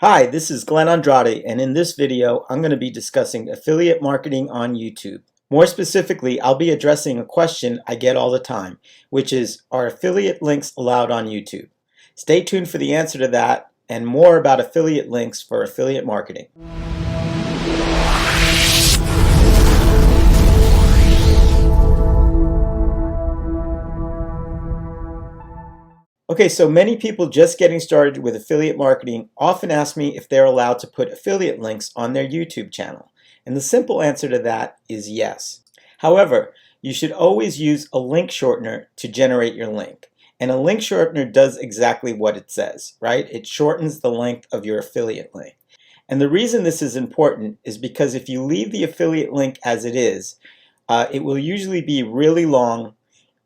Hi, this is Glenn Andrade, and in this video, I'm going to be discussing affiliate marketing on YouTube. More specifically, I'll be addressing a question I get all the time, which is, are affiliate links allowed on YouTube? Stay tuned for the answer to that and more about affiliate links for affiliate marketing. Okay, so many people just getting started with affiliate marketing often ask me if they're allowed to put affiliate links on their YouTube channel. And the simple answer to that is yes. However, you should always use a link shortener to generate your link. And a link shortener does exactly what it says, right? It shortens the length of your affiliate link. And the reason this is important is because if you leave the affiliate link as it is, it will usually be really long,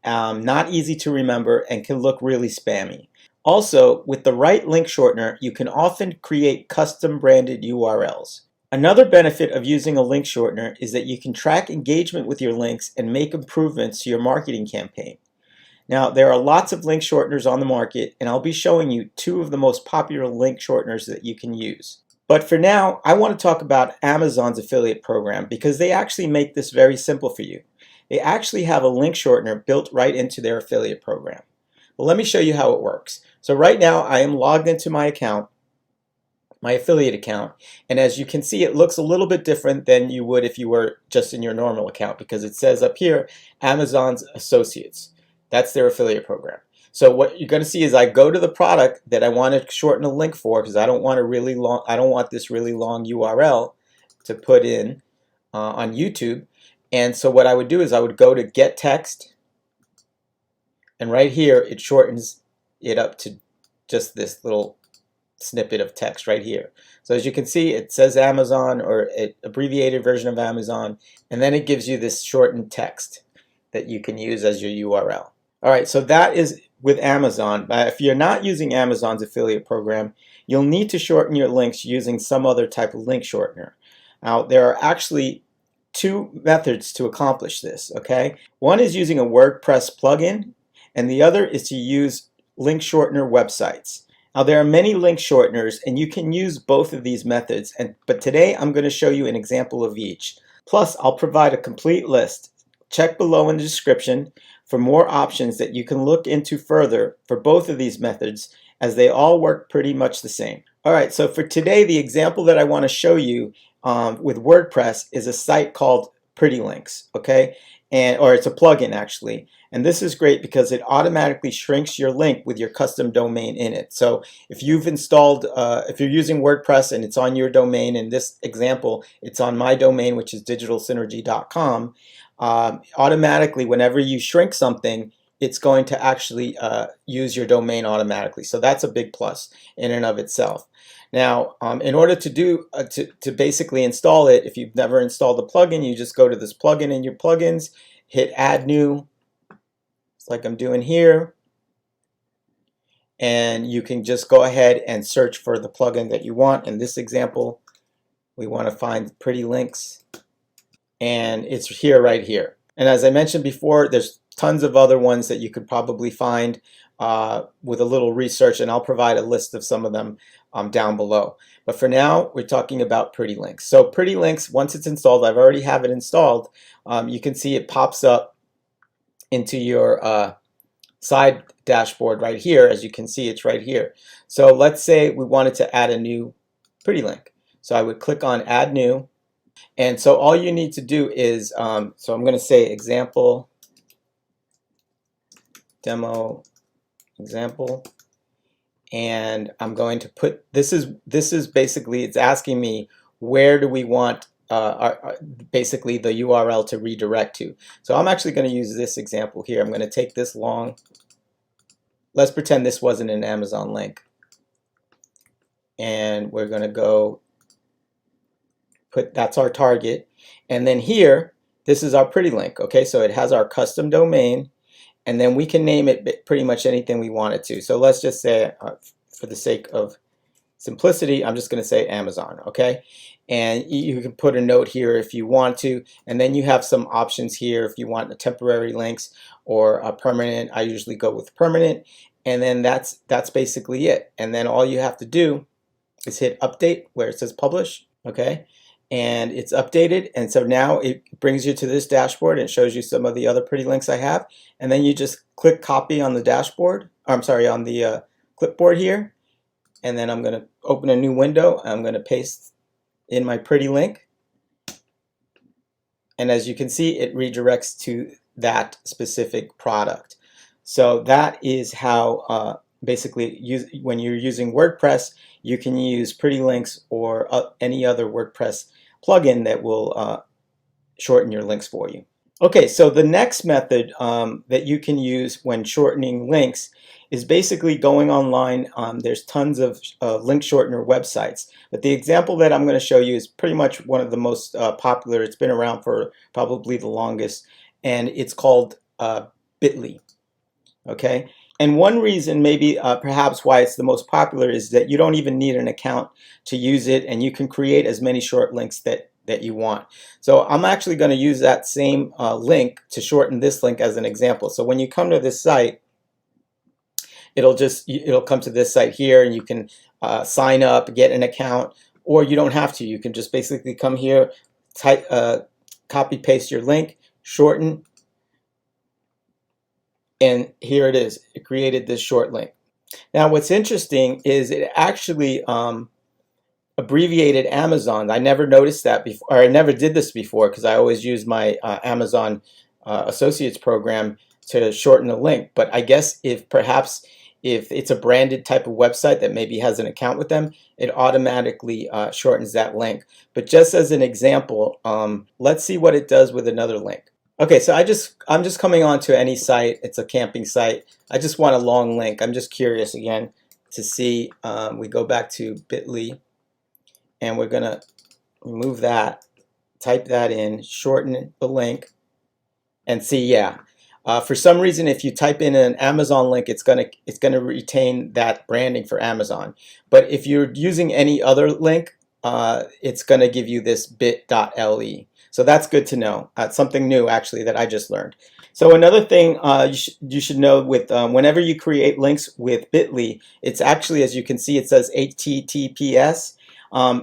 not easy to remember, and can look really spammy. Also, with the right link shortener, you can often create custom branded URLs. Another benefit of using a link shortener is that you can track engagement with your links and make improvements to your marketing campaign. Now, there are lots of link shorteners on the market, and I'll be showing you two of the most popular link shorteners that you can use. But for now, I want to talk about Amazon's affiliate program because they actually make this very simple for you. They actually have a link shortener built right into their affiliate program. Well, let me show you how it works. So right now I am logged into my account, my affiliate account, and as you can see, it looks a little bit different than you would if you were just in your normal account because it says up here, Amazon's Associates. That's their affiliate program. So what you're going to see is I go to the product that I want to shorten a link for because I don't want this really long URL to put in on YouTube. And so what I would do is I would go to get text, and right here it shortens it up to just this little snippet of text right here. So as you can see, it says Amazon, or an abbreviated version of Amazon, and then it gives you this shortened text that you can use as your URL. All right, so that is with Amazon. If you're not using Amazon's affiliate program, you'll need to shorten your links using some other type of link shortener. Now, there are actually two methods to accomplish this, okay? One is using a WordPress plugin, and the other is to use link shortener websites. Now, there are many link shorteners, and you can use both of these methods, but today I'm going to show you an example of each. Plus, I'll provide a complete list. Check below in the description for more options that you can look into further for both of these methods, as they all work pretty much the same. All right, so for today, the example that I want to show you with WordPress is a site called Pretty Links, okay? Or it's a plugin actually. And this is great because it automatically shrinks your link with your custom domain in it. So if you've installed, if you're using WordPress and it's on your domain, in this example, it's on my domain, which is digitalsynergy.com, automatically whenever you shrink something, it's going to actually use your domain automatically. So that's a big plus in and of itself. Now, in order to do to basically install it, if you've never installed the plugin, you just go to this plugin in your plugins, hit Add New, it's like I'm doing here, and you can just go ahead and search for the plugin that you want. In this example, we want to find Pretty Links, and it's here, right here. And as I mentioned before, there's tons of other ones that you could probably find with a little research, and I'll provide a list of some of them down below. But for now, we're talking about Pretty Links. So Pretty Links, once it's installed, I've already have it installed, you can see it pops up into your side dashboard right here. As you can see, it's right here. So let's say we wanted to add a new Pretty Link. So I would click on Add New, and so all you need to do is, so I'm going to say example, demo example, and I'm going to put, this is basically, it's asking me where do we want basically the URL to redirect to. So I'm actually going to use this example here. I'm going to take this long, let's pretend this wasn't an Amazon link, and we're going to go put, that's our target, and then here, this is our Pretty Link, okay? So it has our custom domain, and then we can name it pretty much anything we want it to. So let's just say, for the sake of simplicity, I'm just going to say Amazon, okay? And you can put a note here if you want to, and then you have some options here if you want a temporary links or a permanent. I usually go with permanent, and then that's basically it. And then all you have to do is hit update where it says publish, okay? And it's updated, and so now it brings you to this dashboard and shows you some of the other pretty links I have, and then you just click copy on the dashboard, I'm sorry, on the clipboard here, and then I'm going to open a new window. I'm going to paste in my pretty link, and as you can see, it redirects to that specific product. So that is how basically when you're using WordPress, you can use pretty links or any other WordPress plugin that will shorten your links for you. Okay, so the next method that you can use when shortening links is basically going online. There's tons of link shortener websites, but the example that I'm going to show you is pretty much one of the most popular. It's been around for probably the longest, and it's called Bitly. Okay, and one reason maybe perhaps why it's the most popular is that you don't even need an account to use it, and you can create as many short links that you want. So I'm actually going to use that same link to shorten this link as an example. So when you come to this site, it'll come to this site here, and you can sign up, get an account, or you don't have to. You can just basically come here, type, copy paste your link, shorten, and here it is. It created this short link. Now what's interesting is it actually abbreviated Amazon. I never noticed that before, or I never did this before, because I always use my Amazon Associates program to shorten a link. But I guess perhaps if it's a branded type of website that maybe has an account with them, it automatically shortens that link. But just as an example, let's see what it does with another link. Okay, so I'm just coming on to any site. It's a camping site. I just want a long link. I'm just curious again to see. We go back to Bitly, and we're gonna remove that, type that in, shorten the link, and see. Yeah, for some reason, if you type in an Amazon link, it's gonna retain that branding for Amazon. But if you're using any other link, it's gonna give you this bit.ly. So that's good to know. Something new actually that I just learned. So another thing you should know with whenever you create links with Bitly, it's actually, as you can see, it says HTTPS.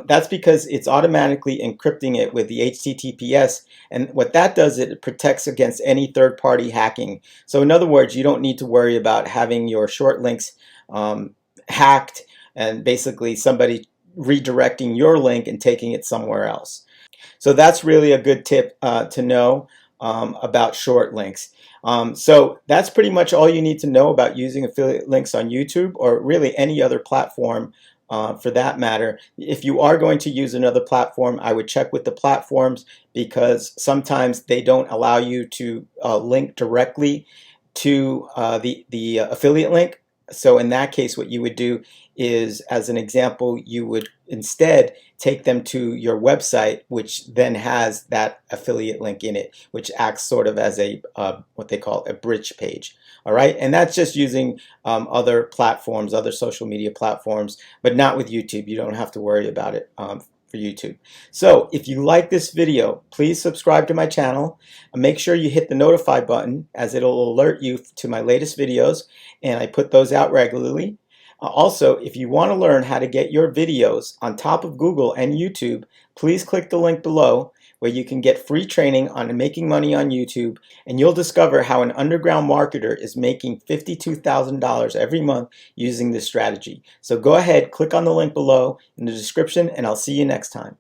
That's because it's automatically encrypting it with the HTTPS, and what that does, it protects against any third-party hacking. So in other words, you don't need to worry about having your short links hacked and basically somebody redirecting your link and taking it somewhere else. So that's really a good tip to know about short links. So that's pretty much all you need to know about using affiliate links on YouTube, or really any other platform for that matter. If you are going to use another platform, I would check with the platforms, because sometimes they don't allow you to link directly to the affiliate link. So in that case, what you would do is, as an example, you would instead take them to your website, which then has that affiliate link in it, which acts sort of as a what they call a bridge page. All right, and that's just using other platforms, other social media platforms, but not with YouTube. You don't have to worry about it for YouTube. So if you like this video, please subscribe to my channel. Make sure you hit the notify button, as it'll alert you to my latest videos, and I put those out regularly. Also, if you want to learn how to get your videos on top of Google and YouTube, please click the link below, where you can get free training on making money on YouTube, and you'll discover how an underground marketer is making $52,000 every month using this strategy. So go ahead, click on the link below in the description, and I'll see you next time.